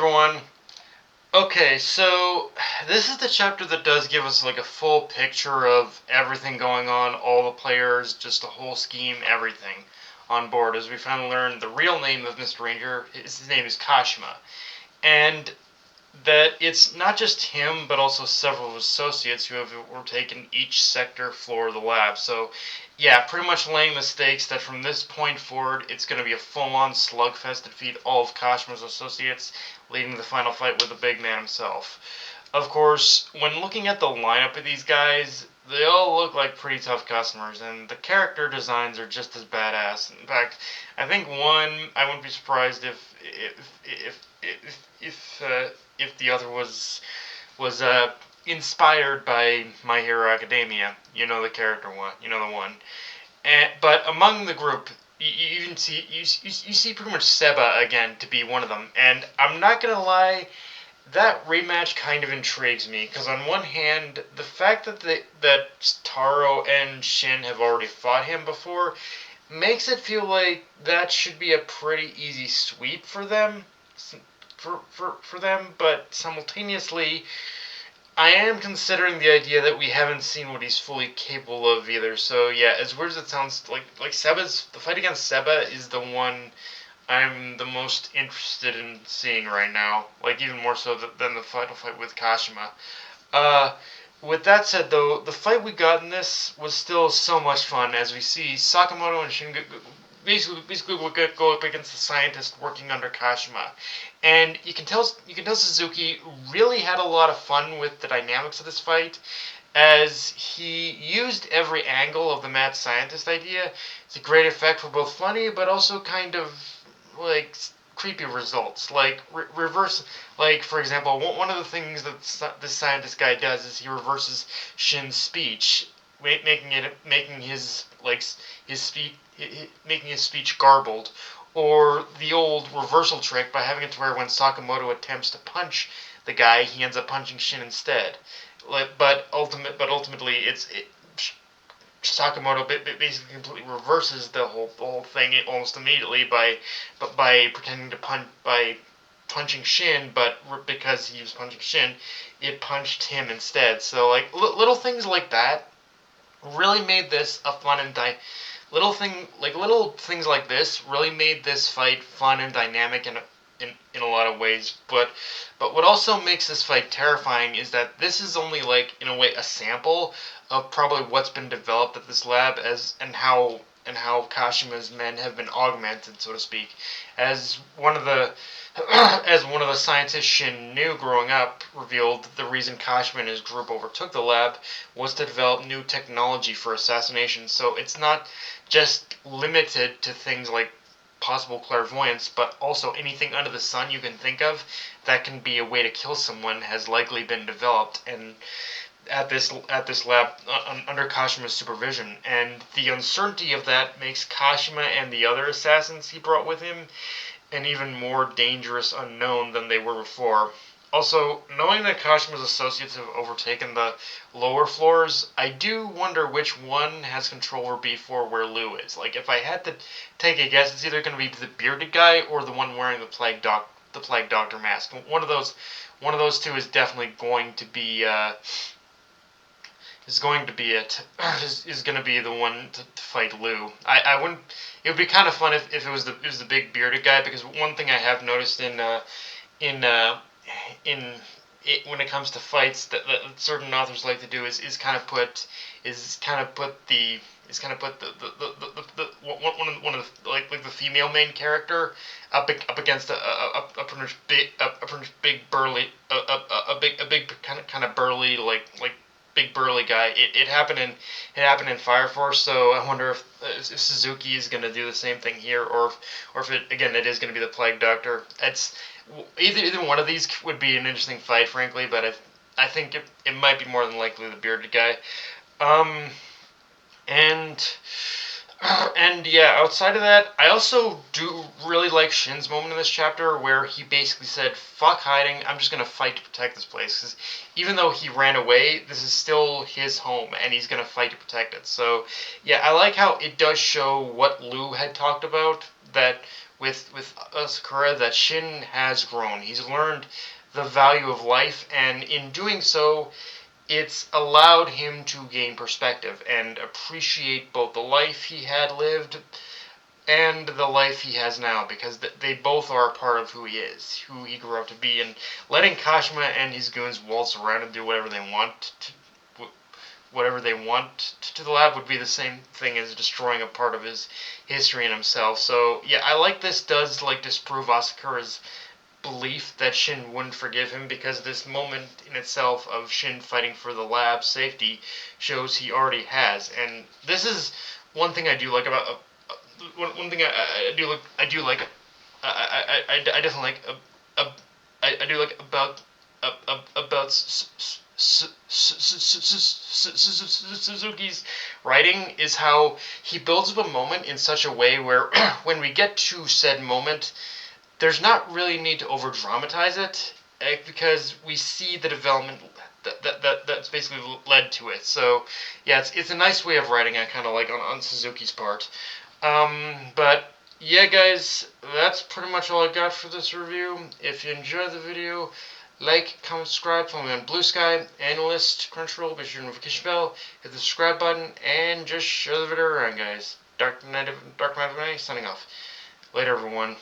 everyone. Okay, so this is the chapter that does give us like a full picture of everything going on, all the players, just the whole scheme, everything on board as we finally learn the real name of Mr. Ranger. His name is Kashima. And that it's not just him, but also several of his associates who have overtaken each sector floor of the lab. So, yeah, pretty much laying the stakes that from this point forward, it's going to be a full-on slugfest to defeat all of Kashima's associates, leading to the final fight with the big man himself. Of course, when looking at the lineup of these guys, they all look like pretty tough customers, and the character designs are just as badass. In fact, I think I wouldn't be surprised if the other was inspired by My Hero Academia. You know the character one. You know the one. But among the group, you see pretty much Seba again to be one of them. And I'm not gonna lie, that rematch kind of intrigues me because on one hand, the fact that Taro and Shin have already fought him before makes it feel like that should be a pretty easy sweep for them. For them, but simultaneously, I am considering the idea that we haven't seen what he's fully capable of either. So yeah, as weird as it sounds, like the fight against Seba is the one I'm the most interested in seeing right now. Like even more so than the final fight with Kashima. Uh, with that said, though, the fight we got in this was still so much fun as we see Sakamoto and Shin basically go up against the scientist working under Kashima, and you can tell Suzuki really had a lot of fun with the dynamics of this fight, as he used every angle of the mad scientist idea. It's a great effect for both funny but also kind of like creepy results, like reverse. Like for example, one of the things that this scientist guy does is he reverses Shin's speech, making his speech garbled, or the old reversal trick by having it to where when Sakamoto attempts to punch the guy, he ends up punching Shin instead. Ultimately, Sakamoto basically completely reverses the whole thing almost immediately by pretending to punching Shin, but because he was punching Shin, it punched him instead. So like little things like that really made this a fun and little things like this really made this fight fun and dynamic in a lot of ways. But what also makes this fight terrifying is that this is only like in a way a sample of probably what's been developed at this lab and how Kashima's men have been augmented, so to speak, as one of the as one of the scientists Shin knew growing up revealed, the reason Kashima and his group overtook the lab was to develop new technology for assassination. So it's not just limited to things like possible clairvoyance, but also anything under the sun you can think of that can be a way to kill someone has likely been developed and at this lab under Kashima's supervision. And the uncertainty of that makes Kashima and the other assassins he brought with him an even more dangerous unknown than they were before. Also, knowing that Kashima's associates have overtaken the lower floors, I do wonder which one has control over B4 where Lou is. Like, if I had to take a guess, it's either going to be the bearded guy or the one wearing the Plague Doctor mask. One of those two is definitely going to be is going to be is going to be the one to fight Lou. I wouldn't. It would be kind of fun if it was the big bearded guy, because one thing I have noticed in in when it comes to fights that certain authors like to do is kind of put the one of the like the female main character up against a pretty big burly a big kind of burly like big burly guy. It happened in Fire Force, so I wonder if Suzuki is going to do the same thing here, or if it is going to be the Plague Doctor. It's either one of these would be an interesting fight, frankly, but I think it might be more than likely the bearded guy. Um, and and yeah, outside of that, I also do really like Shin's moment in this chapter where he basically said, "Fuck hiding, I'm just gonna fight to protect this place." Because even though he ran away, this is still his home, and he's gonna fight to protect it. So yeah, I like how it does show what Lou had talked about, that with Asakura that Shin has grown. He's learned the value of life, and in doing so, it's allowed him to gain perspective and appreciate both the life he had lived and the life he has now, because they both are a part of who he is, who he grew up to be, and letting Kashima and his goons waltz around and do whatever they want to the lab would be the same thing as destroying a part of his history and himself. So yeah, I like this does disprove Asakura's belief that Shin wouldn't forgive him, because this moment in itself of Shin fighting for the lab's safety shows he already has. And this is one thing I do like about one thing I do like I definitely like I do like about Suzuki's writing is how he builds up a moment in such a way where when we get to said moment, there's not really need to over dramatize it, because we see the development that's basically led to it. So yeah, it's a nice way of writing. I kind of like on Suzuki's part. But yeah, guys, that's pretty much all I got for this review. If you enjoyed the video, like, comment, subscribe, follow me on Blue Sky, Analyst, Crunchyroll, be sure to notification bell, hit the subscribe button, and just share the video around, guys. Dark Knight of Night, signing off. Later, everyone.